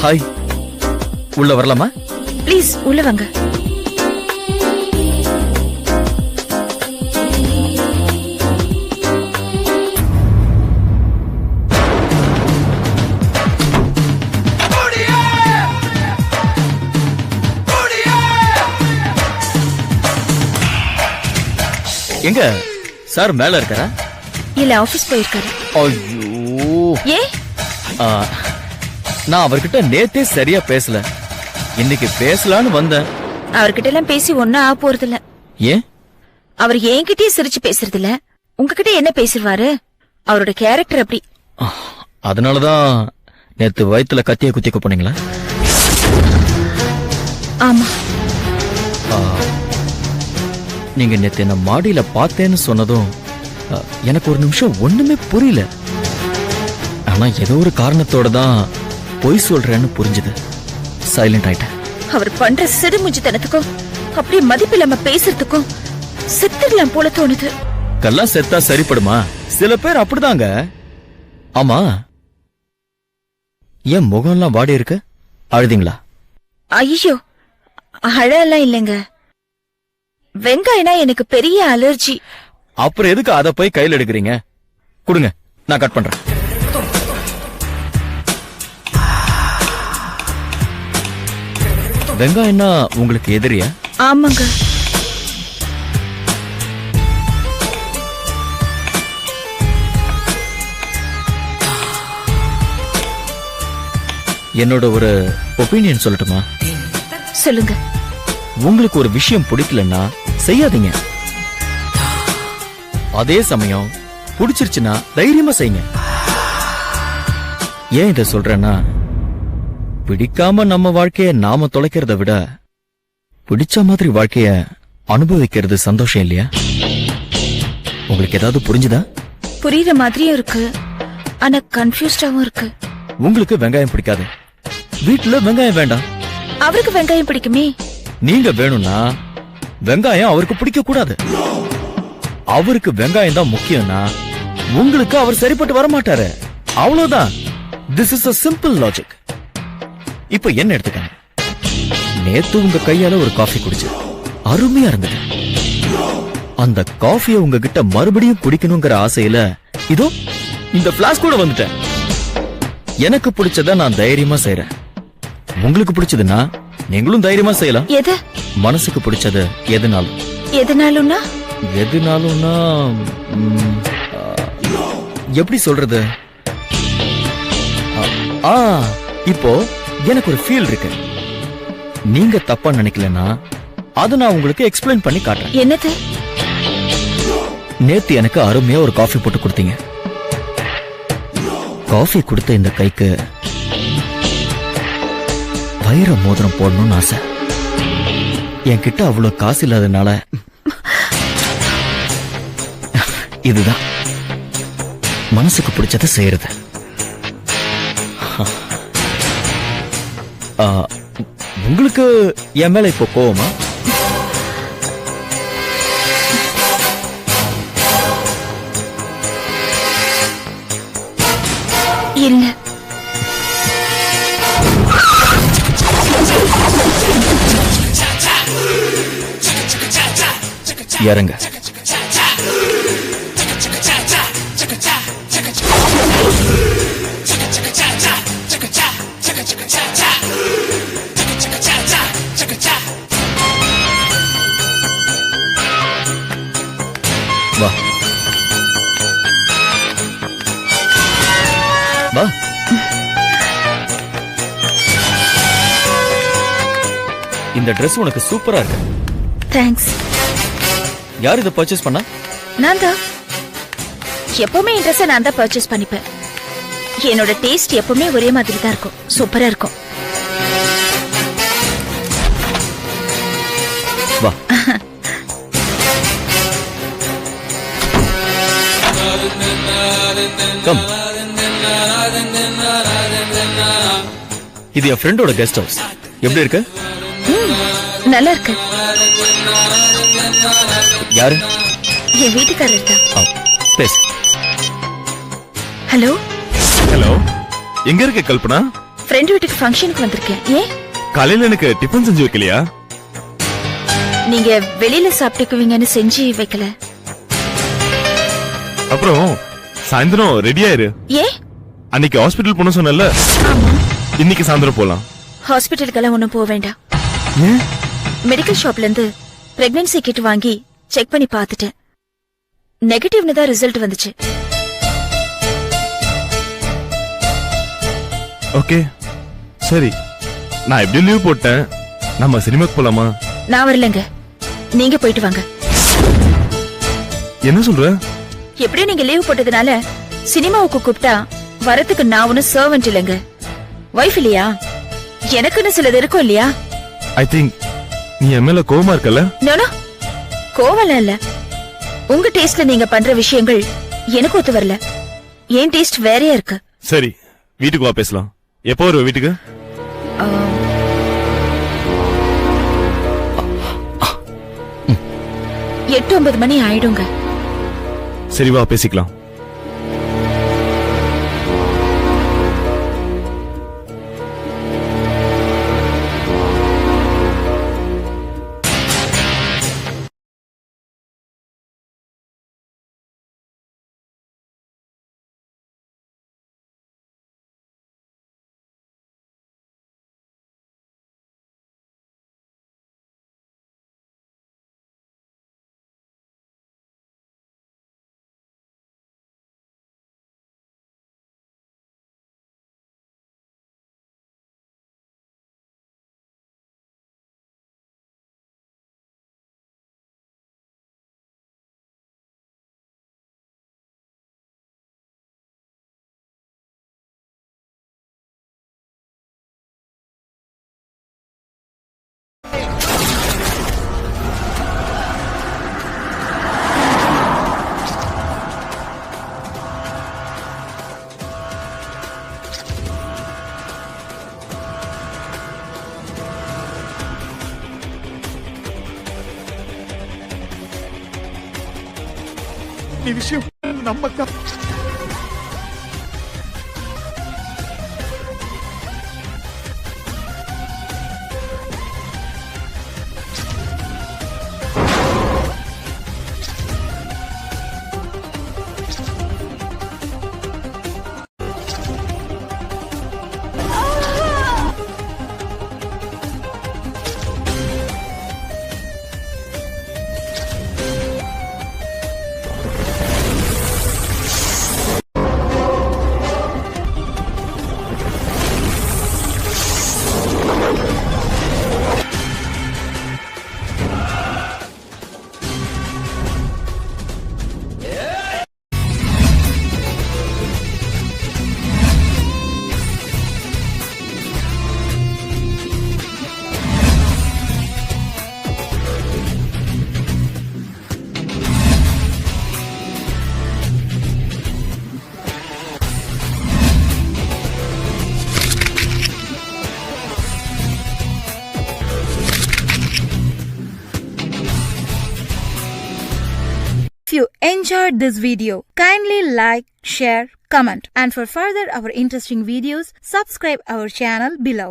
Hi, உள்ள வரலாமா? Please உள்ள வாங்க. எங்க சார் மேல இருக்காரா? இல்ல, ஆபீஸ் போயிருக்காரு. ஐயோ, ஏ நான் அவர்கிட்ட நேத்தே சரியா பேசல, இன்னைக்கு பேசலான்னு வந்தேன். அவர்கிட்ட எல்லாம் பேசி ஒன்னும் ஆக போறது இல்ல. ஏன்? அவர் என்கிட்டயே சிரிச்சு பேசுறது இல்ல, உங்ககிட்ட என்ன பேசுவாரு? அவரோட கேரக்டர் அப்படி. அதனாலதான் நேத்து வயித்துல கத்திய குத்திக்க போனீங்களா? ஆமா. நீங்க நேத்து என்ன மாடியில பார்த்தேன்னு சொன்னதும் எனக்கு ஒரு நிமிஷம் ஒண்ணுமே புரியல. ஆனா ஏதோ ஒரு காரணத்தோட தான் பொய் சொல்றேன்னு புரிஞ்சுது. சைலண்ட் ஆயிட்டேன். அவர் பண்ற சிடுமுஞ்சித்தனத்துக்கும் அப்படியே மதிப்பில்லாம பேசுறதுக்கும் செத்துடலாம் போல தோணுது. கல்லாம் செத்தா சரிப்படுமா? சில பேர் அப்படிதாங்க. ஆமா, ஏன் முகம்லாம் வாடி இருக்கு? அழுதிங்களா? ஐயோ, அழலாம் இல்லைங்க. வெங்காயம்னா எனக்கு பெரிய அலர்ஜி. அப்புறம் எதுக்கு அத போய் கையில் எடுக்கிறீங்க? கொடுங்க, நான் கட் பண்றேன். வெங்காயம்னா உங்களுக்கு எதிரியா? ஆமாங்க. என்னோட ஒரு ஒப்பீனியன் சொல்லட்டுமா? சொல்லுங்க. உங்களுக்கு ஒரு விஷயம் பிடிக்கலன்னா செய்யாதீங்க. அதே சமயம் பிடிச்சிருச்சுன்னா தைரியமா செய்யுங்க. ஏன் இத சொல்றேன்னா, பிடிக்காம நம்ம வாழ்க்கைய நாம தொலைக்கிறத விட பிடிச்ச மாதிரி வாழ்க்கைய அனுபவிக்கிறது சந்தோஷம் இல்லையா? உங்களுக்கு ஏதாவது புரிஞ்சுதா? புரியுற மாதிரியும் இருக்கு, ஆனா கன்ஃபியூஸ்டாவும் இருக்கு. உங்களுக்கு வெங்காயம் பிடிக்காது, வீட்டுல வெங்காயம் வேண்டாம். அவருக்கு வெங்காயம் பிடிக்குமே. நீங்க வேணும்னா வெங்காயம் அவருக்கு பிடிக்க கூடாது. அவருக்கு வெங்காயம் தான் முக்கியம்னா உங்களுக்கு அவர் சரிப்பட்டு வர மாட்டாரு. அவ்வளவுதான். This is a simple logic. இப்ப என்ன எடுத்துக்கங்க. நேத்து உங்க கையால ஒரு காஃபி குடிச்சு அருமையா இருந்தது. அந்த காஃபியை உங்ககிட்ட மறுபடியும் குடிக்கணுங்கிற ஆசையில இதோ இந்த பிளாஸ்க் கூட வந்துட்டேன். எனக்கு பிடிச்சத நான் தைரியமா செய்யறேன். உங்களுக்கு பிடிச்சதுன்னா நீங்களும் தைரியமா செய்யலாம். எது? மனசுக்கு பிடிச்சது எதுனாலும். எதுனாலும்னா? எதுனாலும்னா எப்படி சொல்றது? இப்போ எனக்கு ஒரு ஃபீல் இருக்கு. நீங்க தப்பா நினைக்கலன்னா அதை நான் உங்களுக்கு எக்ஸ்பிளைன் பண்ணி காட்டுறேன். என்னது? நேத்து எனக்கு அருமையா ஒரு காஃபி போட்டு கொடுத்தீங்க. காஃபி கொடுத்த இந்த கைக்கு வைர மோதிரம் போடணும்னு ஆசை. என்கிட்ட அவ்வளவு காசு இல்லாதனால இதுதான் மனசுக்கு பிடிச்சத செய்யறது. உங்களுக்கு என் மேல இப்போ கோவமா? இல்ல. இறங்க. வா வா. இந்த Dress உனக்கு சூப்பரா இருக்கு. தேங்க்ஸ். யார் இதை பர்ச்சேஸ் பண்ணா? நான் தான். எப்பவுமே இந்த Dress நான் தான் பர்ச்சேஸ் பண்ணிப்பேன். என்னோட டேஸ்ட் எப்பவுமே ஒரே மாதிரி தான் இருக்கும். சூப்பரா இருக்கும். வா. கம். இது என் ஃப்ரெண்டோட கெஸ்ட் ஹவுஸ். எப்படி இருக்கு? நல்லா இருக்கு. யாரு? என் வீட்டுக்காரர் தான். பேசு. ஹலோ. ஹலோ, எங்க இருக்க கல்பனா? ஃப்ரெண்ட் வீட்டுக்கு ஃபங்க்ஷனுக்கு வந்திருக்கேன். ஏன்? காலையில எனக்கு டிஃபன் செஞ்சு வைக்கலையா? நீங்க வெளியில சாப்பிட்டுக்குவீங்கன்னு செஞ்சு வைக்கல. அப்புறம் சாயந்தரம் ரெடி ஆயிரு. ஏன்? அன்னைக்கு ஹாஸ்பிடல் போன சொன்னல, இன்னைக்கு சாயந்தரம் போலாம். ஹாஸ்பிட்டலுக்கெல்லாம் ஒண்ணும் போக வேண்டாம். ஏன்? மெடிக்கல் ஷாப்ல இருந்து பிரெக்னன்சி கிட் வாங்கி செக் பண்ணி பார்த்துட்டேன். நெகட்டிவ்னு தான் ரிசல்ட் வந்துச்சு. ஓகே சரி, நான் எப்படி லீவ் போட்டேன். நம்ம சினிமாக்கு போலாமா? நான் வரலங்க, நீங்க போயிட்டு வாங்க. என்ன சொல்ற? எப்படியும் நீங்க லீவ் போட்டதுனால சினிமாவுக்கு கூப்பிட்டா வரத்துக்கு நான் ஒன்னும் சர்வெண்ட் இல்லைங்க, வைஃப் இல்லையா? எனக்குன்னு சிலது இருக்கும் இல்லையா? ஐ திங்க் நீ என் மேல கோவமா இருக்கல? நோ, கோவம் இல்ல. உங்க டேஸ்ட்ல நீங்க பண்ற விஷயங்கள் எனக்கு ஒத்து வரல. ஏன் டேஸ்ட் வேறையா இருக்கு. சரி, வீட்டுக்கு வா பேசலாம். எப்போ வருவ வீட்டுக்கு? எட்டு 9 மணி ஆயிடுங்க. சரி வா பேசிக்கலாம். விஷயம் நமக்கா? If you enjoyed this video, kindly like, share, comment, and for further our interesting videos, subscribe our channel below.